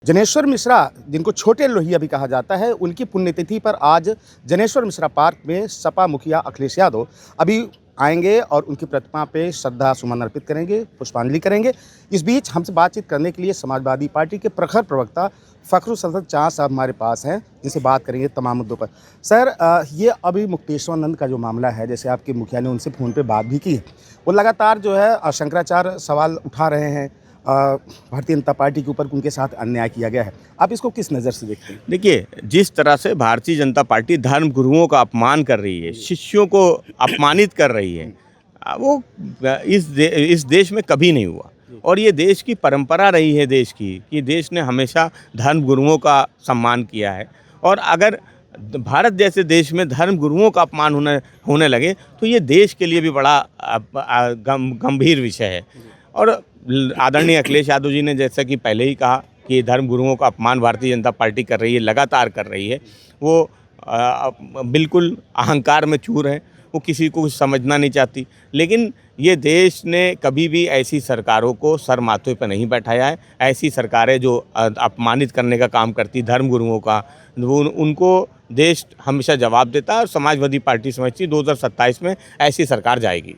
जनेश्वर मिश्रा, जिनको छोटे लोहिया भी कहा जाता है, उनकी पुण्यतिथि पर आज जनेश्वर मिश्रा पार्क में सपा मुखिया अखिलेश यादव अभी आएंगे और उनकी प्रतिमा पे श्रद्धा सुमन अर्पित करेंगे, पुष्पांजलि करेंगे। इस बीच हमसे बातचीत करने के लिए समाजवादी पार्टी के प्रखर प्रवक्ता फ़खरुल चाह साहब हमारे पास हैं। इनसे बात करेंगे तमाम मुद्दों पर। सर, ये अभी मुक्तेश्वरानंद का जो मामला है, जैसे आपके मुखिया ने उनसे फ़ोन पे बात भी की है, वो लगातार जो है शंकराचार्य सवाल उठा रहे हैं। भारतीय जनता पार्टी के ऊपर उनके साथ अन्याय किया गया है। आप इसको किस नज़र से देखते हैं? देखिए, जिस तरह से भारतीय जनता पार्टी धर्म गुरुओं का अपमान कर रही है, शिष्यों को अपमानित कर रही है, वो इस देश में कभी नहीं हुआ। और ये देश की परंपरा रही है देश की, कि देश ने हमेशा धर्म गुरुओं का सम्मान किया है। और अगर भारत जैसे देश में धर्म गुरुओं का अपमान होने लगे तो ये देश के लिए भी बड़ा गंभीर विषय है। और आदरणीय अखिलेश यादव जी ने जैसा कि पहले ही कहा कि धर्म गुरुओं का अपमान भारतीय जनता पार्टी कर रही है, लगातार कर रही है। वो बिल्कुल अहंकार में चूर है, वो किसी को कुछ समझना नहीं चाहती। लेकिन ये देश ने कभी भी ऐसी सरकारों को सर माथे पर नहीं बैठाया है। ऐसी सरकारें जो अपमानित करने का काम करती धर्म गुरुओं का, उनको देश हमेशा जवाब देता है। और समाजवादी पार्टी समझती 2027 में ऐसी सरकार जाएगी।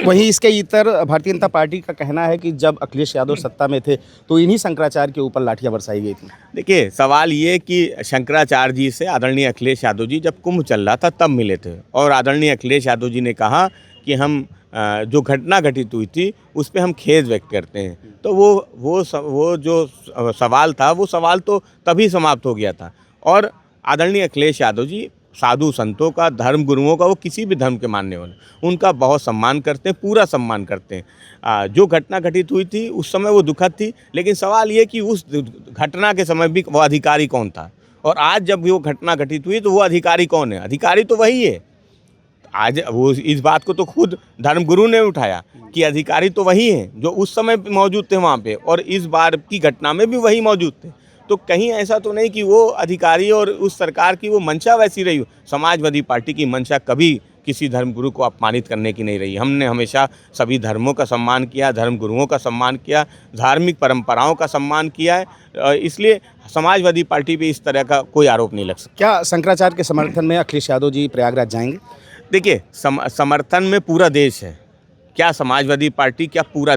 वहीं इसके इतर भारतीय जनता पार्टी का कहना है कि जब अखिलेश यादव सत्ता में थे तो इन्हीं शंकराचार्य के ऊपर लाठियां बरसाई गई थी। देखिए, सवाल ये कि शंकराचार्य जी से आदरणीय अखिलेश यादव जी जब कुंभ चल रहा था तब मिले थे, और आदरणीय अखिलेश यादव जी ने कहा कि हम जो घटना घटित हुई थी उस पर हम खेद व्यक्त करते हैं। तो वो जो सवाल था, वो सवाल तो तभी समाप्त हो गया था। और आदरणीय अखिलेश यादव जी साधु संतों का, धर्म गुरुओं का, वो किसी भी धर्म के मानने वाले, उनका बहुत सम्मान करते हैं, पूरा सम्मान करते हैं। जो घटना घटित हुई थी उस समय वो दुखद थी, लेकिन सवाल ये कि उस घटना के समय भी वो अधिकारी कौन था, और आज जब वो घटना घटित हुई तो वो अधिकारी कौन है? अधिकारी तो वही है। आज वो इस बात को तो खुद धर्मगुरु ने उठाया कि अधिकारी तो वही हैं जो उस समय मौजूद थे वहाँ पे, और इस बार की घटना में भी वही मौजूद थे। तो कहीं ऐसा तो नहीं कि वो अधिकारी और उस सरकार की वो मंशा वैसी रही हो। समाजवादी पार्टी की मंशा कभी किसी धर्मगुरु को अपमानित करने की नहीं रही। हमने हमेशा सभी धर्मों का सम्मान किया, धर्मगुरुओं का सम्मान किया, धार्मिक परंपराओं का सम्मान किया है। इसलिए समाजवादी पार्टी पे इस तरह का कोई आरोप नहीं लग सकता। क्या शंकराचार्य के समर्थन में अखिलेश यादव जी प्रयागराज जाएंगे? देखिए, समर्थन में पूरा देश है। क्या समाजवादी पार्टी, क्या पूरा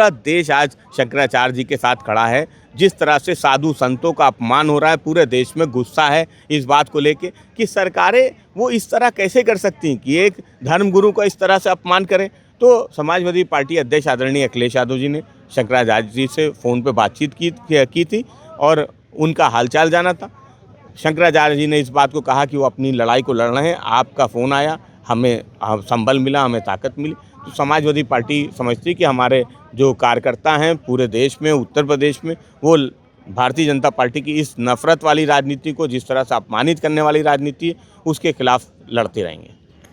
देश आज शंकराचार्य जी के साथ खड़ा है। जिस तरह से साधु संतों का अपमान हो रहा है, पूरे देश में गुस्सा है इस बात को लेके कि सरकारें वो इस तरह कैसे कर सकती हैं कि एक धर्मगुरु का इस तरह से अपमान करें। तो समाजवादी पार्टी अध्यक्ष आदरणीय अखिलेश यादव जी ने शंकराचार्य जी से फ़ोन पर बातचीत की थी और उनका हालचाल जाना था। शंकराचार्य जी ने इस बात को कहा कि वो अपनी लड़ाई को लड़ रहे हैं। आपका फ़ोन आया, हमें संबल मिला, हमें ताकत मिली। तो समाजवादी पार्टी समझती है कि हमारे जो कार्यकर्ता हैं पूरे देश में, उत्तर प्रदेश में, वो भारतीय जनता पार्टी की इस नफ़रत वाली राजनीति को, जिस तरह से अपमानित करने वाली राजनीति है, उसके खिलाफ लड़ते रहेंगे।